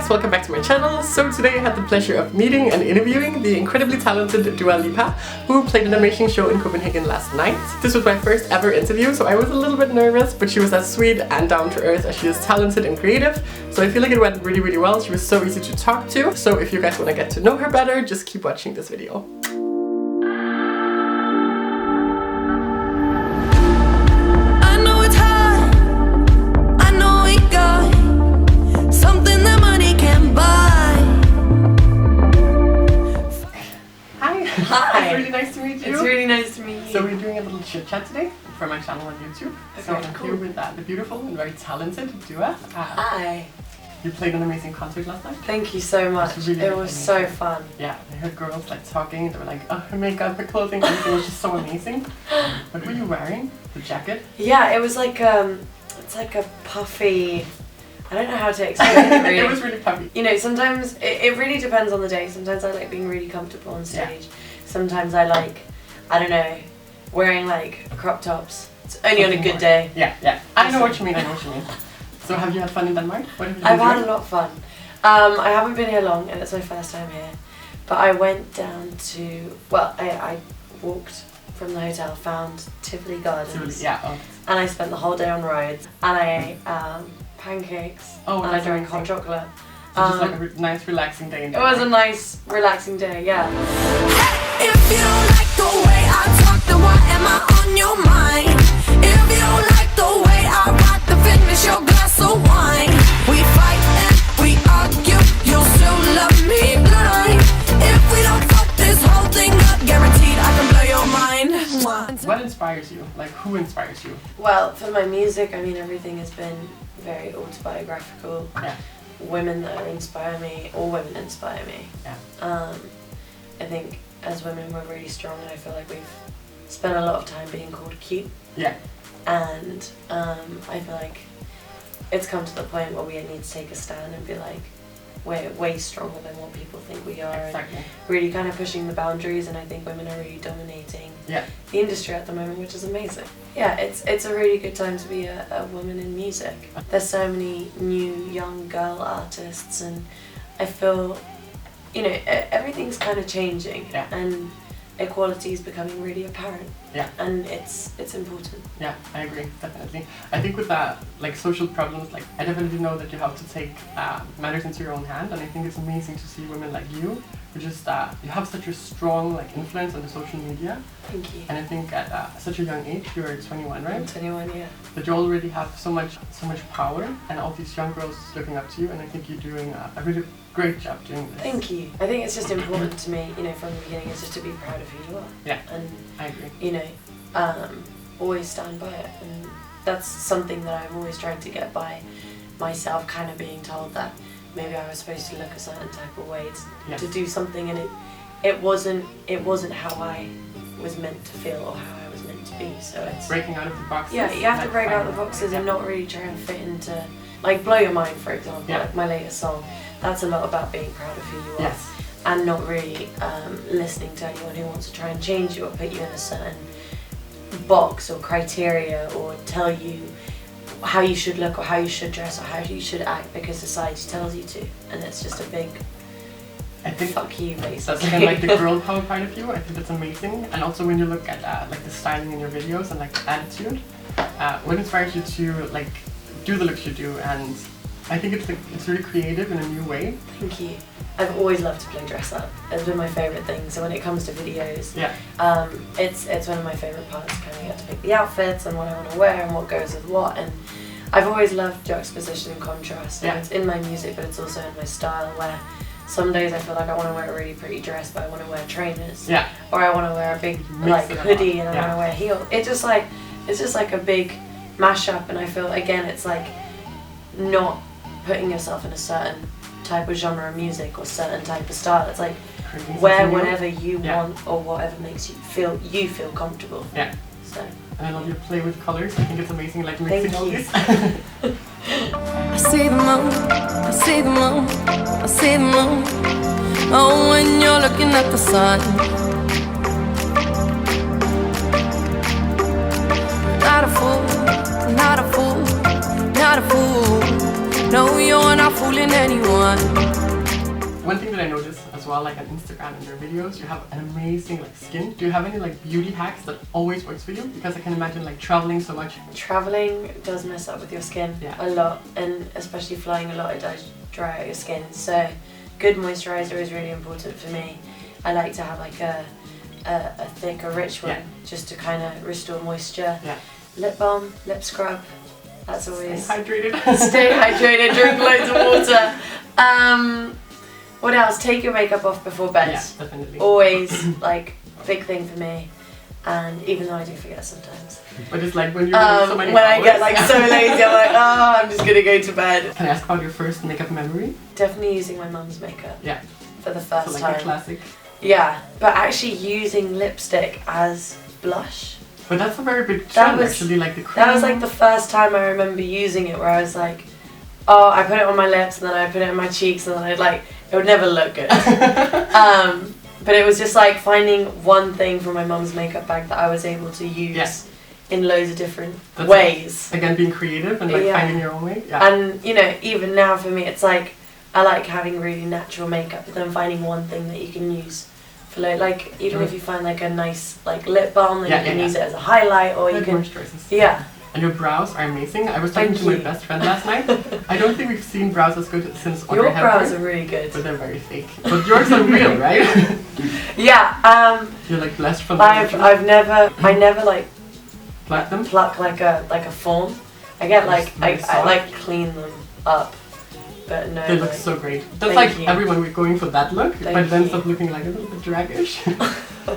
guys, welcome back to my channel. So today I had the pleasure of meeting and interviewing the incredibly talented Dua Lipa, who played an amazing show in Copenhagen last night. This was my first ever interview, so I was a little bit nervous, but she was as sweet and down to earth as she is talented and creative. So I feel like it went really well. She was so easy to talk to. So if you guys want to get to know her better, just keep watching this video. Hi! It's really nice to meet you. It's really nice to meet you. So we're doing a little chit chat today for my channel on YouTube. Okay, so I'm cool. here with the beautiful and very talented Dua. Hi! You played an amazing concert last night. Thank you so much. It was so fun. Yeah, I heard girls like talking. They were like, "Oh, her makeup, her clothing, everything was just so amazing." What were you wearing? The jacket? Yeah, it was like it's like a puffy. I don't know how to explain it really. It was really puffy. You know, sometimes it really depends on the day. Sometimes I like being really comfortable on stage. Yeah. Sometimes I like, I don't know, wearing like crop tops. It's only on a good day. Yeah. I know what you mean. So have you had fun in Denmark? What have you I've had a lot of fun. I haven't been here long, and it's my first time here. But I went down to, well, I walked from the hotel, found Tivoli Gardens. And I spent the whole day on rides. And I ate pancakes. And I drank hot chocolate. So just like a nice relaxing day in Denmark. It was a nice relaxing day, yeah. If you don't like the way I talk, then why am I on your mind? If you don't like the way I rock, then finish your glass of wine. We fight and we argue, you'll still love me blind. If we don't fuck this whole thing up, guaranteed I can blow your mind. What inspires you? Like, who inspires you? Well, for my music, I mean, everything has been very autobiographical. Yeah. Women that inspire me, all women inspire me. Yeah. I think as women we're really strong, and I feel like we've spent a lot of time being called cute. Yeah. And I feel like it's come to the point where we need to take a stand and be like, we're way stronger than what people think we are. Exactly. And really kind of pushing the boundaries, and I think women are really dominating the industry at the moment, which is amazing. Yeah, it's a really good time to be a woman in music. There's so many new young girl artists, and I feel, you know, everything's kind of changing, and equality is becoming really apparent. Yeah. And it's important. Yeah, I agree, definitely. I think with like social problems, like I definitely know that you have to take matters into your own hand, and I think it's amazing to see women like you who just you have such a strong like influence on the social media. Thank you. And I think at such a young age, you're 21, right? I'm 21, yeah. That you already have so much power, and all these young girls looking up to you, and I think you're doing a really great job doing this. Thank you. I think it's just important to me, you know, from the beginning, is just to be proud of who you are. Yeah, and I agree. You know, always stand by it, and that's something that I've always tried to get by myself, kind of being told that maybe I was supposed to look a certain type of way to do something, and it wasn't how I was meant to feel or how I was meant to be. So it's breaking out of the boxes. Yeah, you have to break out of the boxes and not really try and fit into, like, Blow Your Mind, for example, like my latest song. That's a lot about being proud of who you are, and not really listening to anyone who wants to try and change you or put you in a certain box or criteria, or tell you how you should look or how you should dress or how you should act because society tells you to, and it's just a big fuck you, basically. That's kind of like the girl power part of you. I think that's amazing. And also when you look at like the styling in your videos and like the attitude, what inspires you to like do the looks you do? And I think it's really creative in a new way. Thank you. I've always loved to play dress up. It's been my favourite thing. So when it comes to videos, it's one of my favourite parts. Kind of get to pick the outfits and what I want to wear and what goes with what. And I've always loved juxtaposition and contrast. And it's in my music, but it's also in my style. Where some days I feel like I want to wear a really pretty dress, but I want to wear trainers. Yeah. Or I want to wear a big like hoodie and I want to wear heels. It's just like a big mashup. And I feel again it's like not putting yourself in a certain type of genre of music or certain type of style. It's like wear whatever you want or whatever makes you feel comfortable. Yeah. So. And I love your play with colors. I think it's amazing, like mixing all these. I see the moon, I see the moon, I see the moon. Oh, when you're looking at the sun. Not a fool, not a fool, not a fool. No, you're not fooling anyone. One thing that I noticed as well, like on Instagram and your videos, you have an amazing like skin. Do you have any like beauty hacks that always works for you? Because I can imagine like traveling so much. Traveling does mess up with your skin a lot, and especially flying a lot, it does dry out your skin. So good moisturizer is really important for me. I like to have like a thick, a rich one, just to kind of restore moisture. Lip balm, lip scrub. That's always. Stay hydrated. Stay hydrated. Drink loads of water. What else? Take your makeup off before bed. Yeah, definitely. Always, like, big thing for me. And even though I do forget sometimes. But it's like when you're so many when hours. I get like so lazy, I'm like, oh, I'm just gonna go to bed. Can I ask about your first makeup memory? Definitely using my mum's makeup. Yeah. For the first so like time. a classic. Yeah, but actually using lipstick as blush. But that's a very big trend actually, like the cream. That was like the first time I remember using it, where I was like, oh, I put it on my lips and then I put it on my cheeks and then I'd like, it would never look good. But it was just like finding one thing from my mum's makeup bag that I was able to use in loads of different ways. Again, being creative and like finding your own way. Yeah. And you know, even now for me, it's like I like having really natural makeup, but then finding one thing that you can use for like even if you find like a nice like lip balm, then you can use it as a highlight, or you can. Yeah. And your brows are amazing. I was talking to my best friend last night. I don't think we've seen brows as good since Your brows are really good. But they're very fake. But yours are real, right? Yeah. You're like blessed from I never like pluck them? Pluck like a form. I get like I like clean them up. But no. They look so great. That's like everyone we're going for that look, but it ends up looking like a little bit draggish.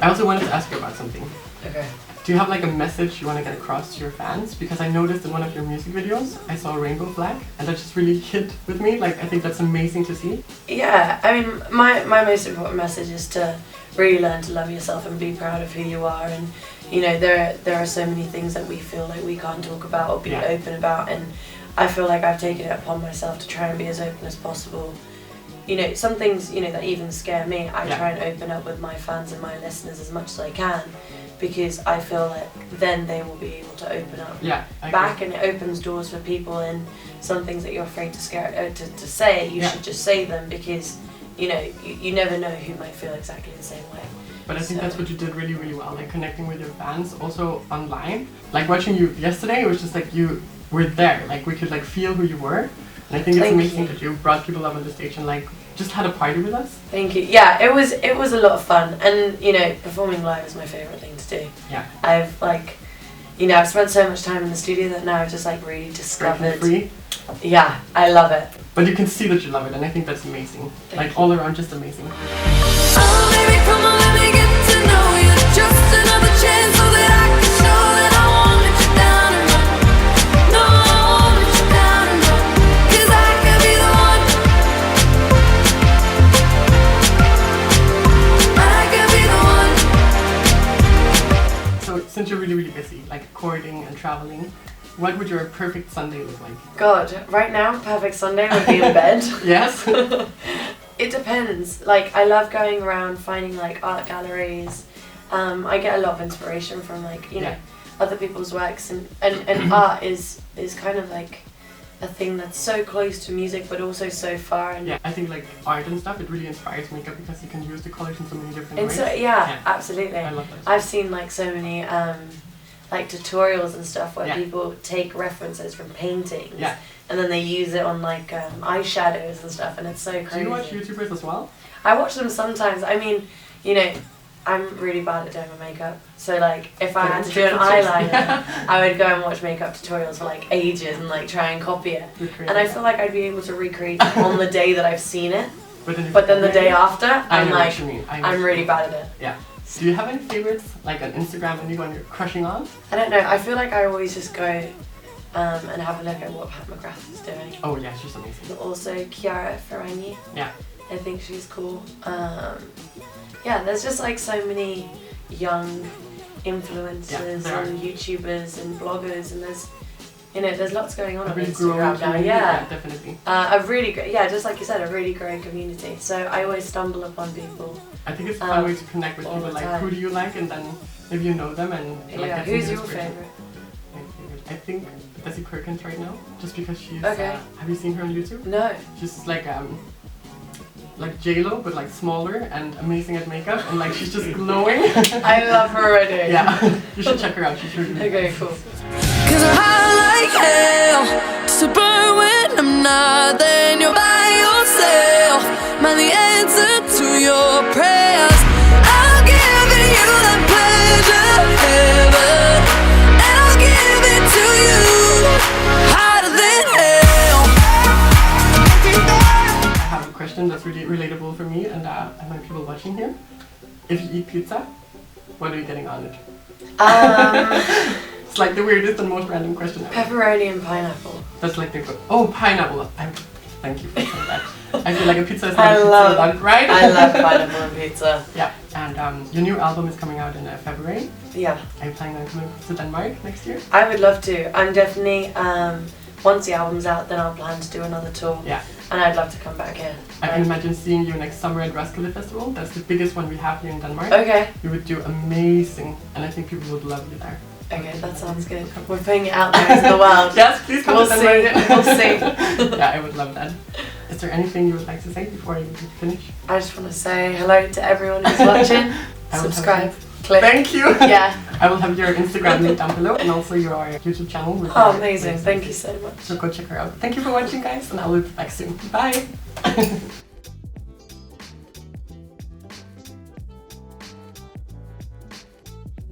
I also wanted to ask you about something. Okay. Do you have like a message you want to get across to your fans? Because I noticed in one of your music videos, I saw a rainbow flag, and that just really hit with me. Like, I think that's amazing to see. Yeah, I mean, my most important message is to really learn to love yourself and be proud of who you are. And you know, there are so many things that we feel like we can't talk about or be open about, and I feel like I've taken it upon myself to try and be as open as possible. You know, some things, you know, that even scare me, I try and open up with my fans and my listeners as much as I can, because I feel like then they will be able to open up back, and it opens doors for people. And some things that you're afraid to say, you should just say them, because you know you never know who might feel exactly the same way. But I think that's what you did really, really well, like connecting with your fans, also online. Like watching you yesterday, it was just like you were there, like we could like feel who you were. And I think it's amazing that you brought people up on the stage and like just had a party with us. Thank you. Yeah, it was a lot of fun, and you know, performing live is my favourite thing to do. Yeah. I've like, you know, I've spent so much time in the studio that now I've just like really discovered. Free. Yeah, I love it. But you can see that you love it, and I think that's amazing. Like all around, just amazing. Oh baby, come on, let me get to know you. Just another chance so that I can show that I won't let you down and run. No, I won't let you down and run. 'Cause I could be the one. I could be the one. So since you're really, really busy, like courting and traveling, what would your perfect Sunday look like? God, right now, perfect Sunday would be in bed. Yes? It depends. Like, I love going around finding like art galleries. I get a lot of inspiration from like, you know, other people's works, and art is kind of like a thing that's so close to music but also so far. And I think like art and stuff, it really inspires makeup because you can use the colors in so many different ways. So, absolutely. I love that. I've seen like so many like tutorials and stuff where people take references from paintings and then they use it on like eyeshadows and stuff, and it's so crazy. Do you watch YouTubers as well? I watch them sometimes. I mean, you know, I'm really bad at doing my makeup, so like if I had to do an eyeliner, I would go and watch makeup tutorials for like ages and like try and copy it. And I feel like I'd be able to recreate it on the day that I've seen it, but then the day after, I'm like, I'm really bad at it. Yeah. Do you have any favorites, like on Instagram, anyone you're crushing on? I don't know. I feel like I always just go and have a look at what Pat McGrath is doing. Oh yeah, she's amazing. Also Chiara Ferragni. Yeah. I think she's cool. Yeah, there's just like so many young influencers and YouTubers and bloggers, and there's, you know, there's lots going on Instagram now. Yeah, definitely. A really great, just like you said, a really great community. So I always stumble upon people. I think it's a fun way to connect with people. Like, who do you like, and then maybe you know them and like. Who's your favorite? My favorite, I think Desi Perkins right now, just because she's. Okay. Have you seen her on YouTube? No. She's like J-Lo, but like smaller and amazing at makeup, and like she's just glowing. I love her already. Yeah, you should check her out. She's really good. Okay, cool. Cause I'm high like hell, to burn when I'm not, then you're by yourself. Man, the answer to your prayers, I'll give it you that pleasure, heaven, and I'll give it to you, hotter than hell. I have a question that's really relatable for me and my people watching here. If you eat pizza, what are you getting on it? It's like the weirdest and most random question ever. Pepperoni and pineapple. That's like the pineapple. Thank you for saying that. I feel like a pizza is I love pizza, right? I love pineapple and pizza. Yeah, and your new album is coming out in February. Yeah. Are you planning on coming to Denmark next year? I would love to. I'm definitely once the album's out, then I'll plan to do another tour. Yeah. And I'd love to come back here. I can imagine seeing you next summer at Roskilde Festival. That's the biggest one we have here in Denmark. Okay. You would do amazing, and I think people would love you there. Okay, that sounds good. We're putting it out there into the world. Yes, please come to Denmark. We'll see. Yeah, I would love that. Is there anything you would like to say before you finish? I just want to say hello to everyone who's watching. Subscribe. Click. Thank you. Yeah. I will have your Instagram link down below and also your YouTube channel. With amazing. Thank you so much. So go check her out. Thank you for watching, guys, and I'll be back soon. Bye.